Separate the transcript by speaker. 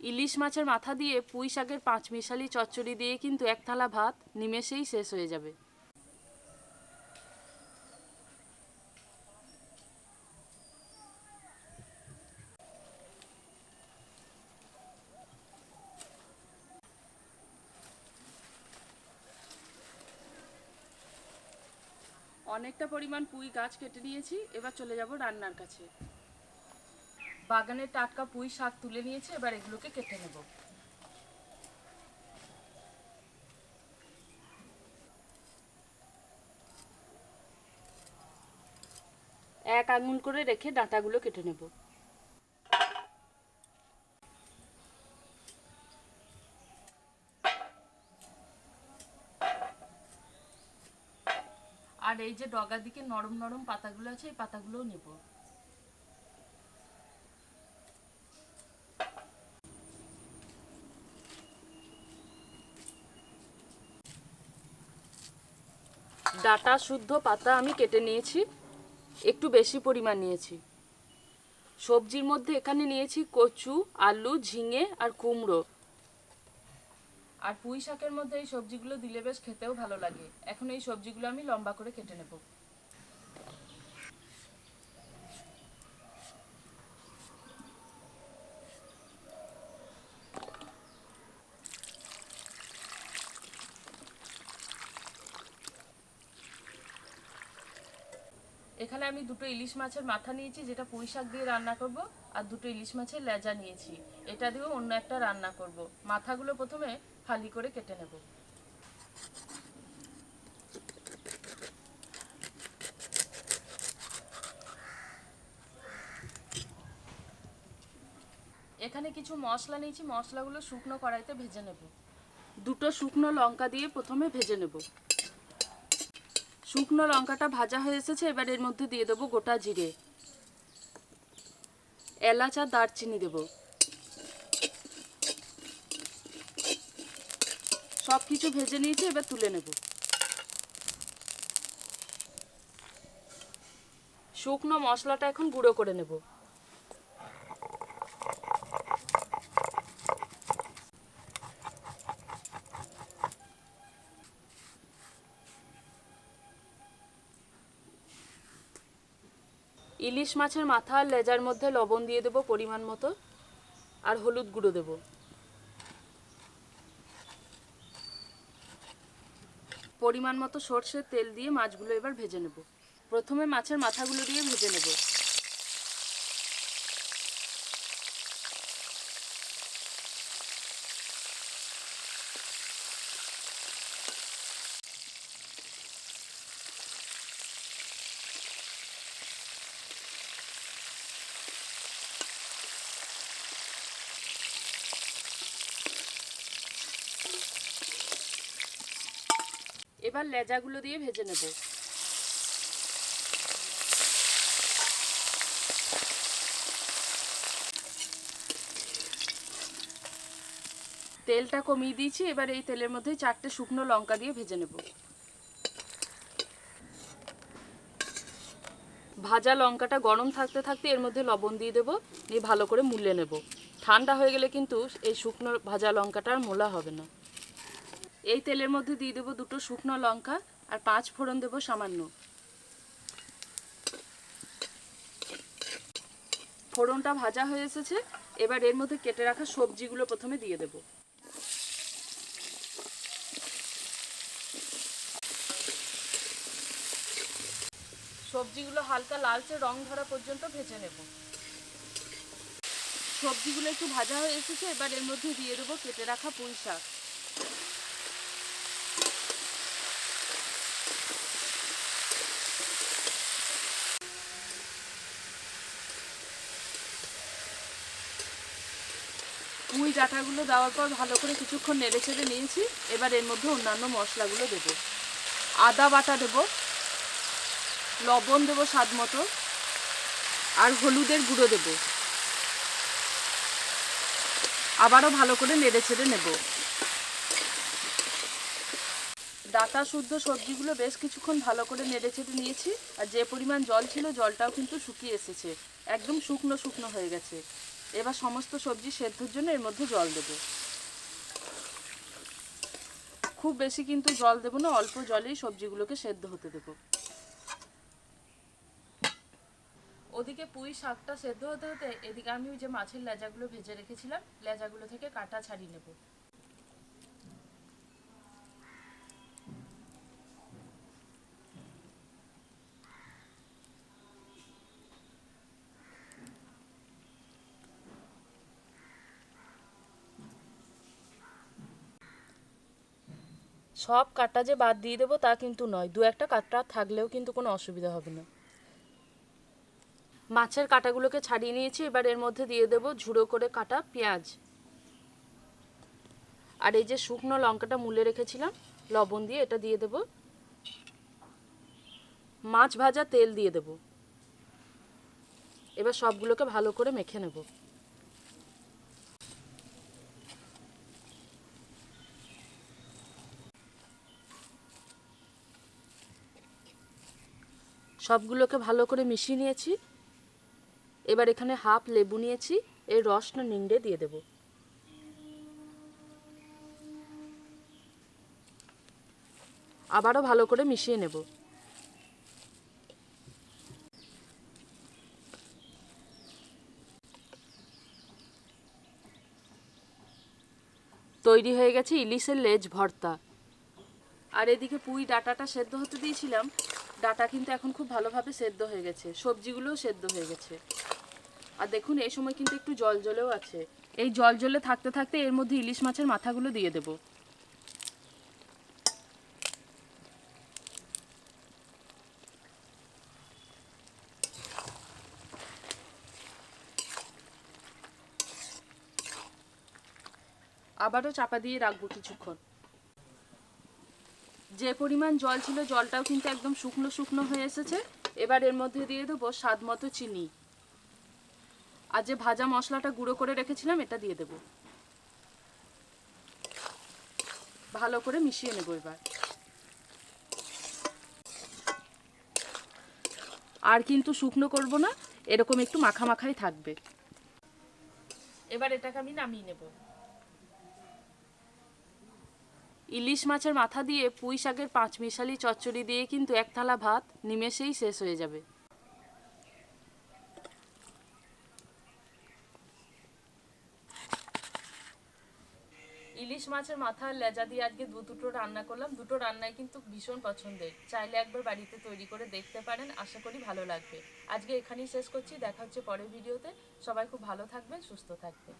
Speaker 1: ইলিশ মাছের মাথা দিয়ে পুঁই শাকের পাঁচমিশালি চচ্চড়ি দিয়ে কিন্তু এক থালা ভাত নিমেষেই শেষ হয়ে যাবে। অনেকটা পরিমাণ পুঁই গাছ কেটে নিয়েছি, এবার চলে যাব রান্নার কাছে। বাগানের টাটকা পুঁই শাক তুলে নিয়েছি, এবার এগুলোকে কেটে নেব। এক আঙুল করে রেখে ডাঁটাগুলো কেটে নেব। আর এই যে ডগার দিকে নরম নরম পাতাগুলো আছে, এই পাতাগুলোও নেব। ডাঁটা শুদ্ধ পাতা আমি কেটে নিয়েছি, একটু বেশি পরিমাণ নিয়েছি। সবজির মধ্যে এখানে নিয়েছি কচু, আলু, ঝিঙে আর কুমড়ো। আর পুঁই শাকের মধ্যে এই সবজিগুলো দিলে বেশ খেতেও ভালো লাগে। এখন এই সবজিগুলো আমি লম্বা করে কেটে নেব। এখানে আমি দুটো ইলিশ মাছের মাথা নিয়েছি, যেটা পুঁই শাক দিয়ে রান্না করব, আর দুটো ইলিশ মাছের লেজা নিয়েছি, এটা দিয়েও অন্য একটা রান্না করব। মাথাগুলো প্রথমে ফালি করে কেটে নেব। এখানে কিছু মশলা নিয়েছি, মশলাগুলো শুকনো কড়াইতে ভেজে নেব। দুটো শুকনো লঙ্কা দিয়ে প্রথমে ভেজে নেব। শুকনো লঙ্কাটা ভাজা হয়ে এসেছে, এবার এর মধ্যে দিয়ে দেবো গোটা জিরে, এলাচ আর দারচিনি দেব। সব কিছু ভেজে নিয়েছি, এবার তুলে নেব। শুকনো মশলাটা এখন গুঁড়ো করে নেব। ইলিশ মাছের মাথা আর লেজার মধ্যে লবণ দিয়ে দেবো পরিমাণ মতো, আর হলুদ গুঁড়ো দেব। পরিমাণ মতো সর্ষের তেল দিয়ে মাছগুলো এবার ভেজে নেব। প্রথমে মাছের মাথাগুলো দিয়ে ভেজে নেব। এবার লেজাগুলো দিয়ে ভেজে নেব। তেলটা কমিয়ে দিয়েছি, এবার এই তেলের মধ্যে 4টে শুকনো লঙ্কা দিয়ে ভেজে নেব। ভাজা লঙ্কাটা গরম থাকতে থাকতে এর মধ্যে লবণ দিয়ে দেবো, দিয়ে ভালো করে মুলে নেব। ঠান্ডা হয়ে গেলে কিন্তু এই শুকনো ভাজা লঙ্কাটা আর মোলা হবে না। এই তেলের মধ্যে দিয়ে দেবো দুটো শুকনো লঙ্কা আর 5 ফোড়ন দেবো সামান্য। ফোড়নটা ভাজা হয়ে এসেছে, এবার এর মধ্যে কেটে রাখা সবজিগুলো প্রথমে দিয়ে দেব। সবজিগুলো হালকা লালচে রং ধরা পর্যন্ত ভেজে নেব। সবজিগুলো একটু ভাজা হয়ে এসেছে, এবার এর মধ্যে দিয়ে দেবো কেটে রাখা পুঁই শাক। পুঁই ডাঁটাগুলো দেওয়ার পর ভালো করে কিছুক্ষণ নেড়ে চেড়ে নিয়েছি, এবার এর মধ্যে অন্যান্য মশলাগুলো দেব। আদা বাটা দেব, লবণ দেব স্বাদ মতো, আর হলুদের গুঁড়ো দেব। আবারও ভালো করে নেড়ে চেড়ে নেব। ডাঁটা শুদ্ধ সবজিগুলো বেশ কিছুক্ষণ ভালো করে নেড়ে চেড়ে নিয়েছি, আর যে পরিমাণ জল ছিল জলটাও কিন্তু শুকিয়ে এসেছে, একদম শুকনো শুকনো হয়ে গেছে। এবার সমস্ত সবজি সেদ্ধর জন্য এর মধ্যে জল দেব। খুব বেশি কিন্তু জল দেব না, অল্প জলেই সবজিগুলোকে সেদ্ধ হতে দেব। ওদিকে পুঁই শাকটা সেদ্ধ হতে হতে এদিকে আমি ওই যে মাছের লেজাগুলো ভেজে রেখেছিলাম, লেজাগুলো থেকে কাঁটা ছাড়িয়ে নেব। সব কাঁটা যে বাদ দিয়ে দেবো তা কিন্তু নয়, দু একটা কাঁটা থাকলেও কিন্তু কোনো অসুবিধা হবে না। মাছের কাঁটাগুলোকে ছাড়িয়ে নিয়েছি, এবার এর মধ্যে দিয়ে দেব ঝুড়ো করে কাটা পেঁয়াজ, আর এই যে শুকনো লঙ্কাটা মুলে রেখেছিলাম লবণ দিয়ে, এটা দিয়ে দেব। মাছ ভাজা তেল দিয়ে দেব। এবার সবগুলোকে ভালো করে মেখে নেব। সবগুলোকে ভালো করে মিশিয়ে নিয়েছি। এবার এখানে হাফ লেবু নিয়েছি, এর রসটা নিংড়ে দিয়ে দেব। আবারও ভালো করে মিশিয়ে নেব। তৈরি হয়ে গেছে ইলিশের লেজ ভর্তা। আর এদিকে পুঁই ডাঁটাটা সেদ্ধ হতে দিয়েছিলাম, ডাঁটা কিন্তু এখন খুব ভালোভাবে সেদ্ধ হয়ে গেছে, সবজিগুলোও সেদ্ধ হয়ে গেছে। আর দেখুন এই সময় কিন্তু একটু জল জলেও আছে। এই জল জলে থাকতে থাকতে এর মধ্যে ইলিশ মাছের মাথাগুলো দিয়ে দেব। আবারও চাপা দিয়ে রাখবো কিছুক্ষণ। যে পরিমাণ জল ছিল জলটাও কিন্তু একদম শুকনো শুকনো হয়ে এসেছে। এবার এর মধ্যে দিয়ে দেবো স্বাদ মতো চিনি, আর যে ভাজা মশলাটা গুঁড়ো করে রেখেছিলাম এটা দিয়ে দেব। ভালো করে মিশিয়ে নেব এবার। আর কিন্তু শুকনো করব না, এরকম একটু মাখা মাখাই থাকবে। এবার এটাকে আমি নামিয়ে নেব। ইলিশ মাছের মাথা দিয়ে পুঁই শাকের পাঁচমিশালি চচ্চড়ি দিয়ে কিন্তু এক থালা ভাত নিমেষেই শেষ হয়ে যাবে। ইলিশ মাছের মাথার লেজা দিয়ে আজকে দুটো রান্না করলাম। দুটো রান্নাই কিন্তু ভীষণ পছন্দের, চাইলে একবার বাড়িতে তৈরি করে দেখতে পারেন, আশা করি ভালো লাগবে। আজকে এখানেই শেষ করছি, দেখা হচ্ছে পরের ভিডিওতে। সবাই খুব ভালো থাকবেন, সুস্থ থাকবেন।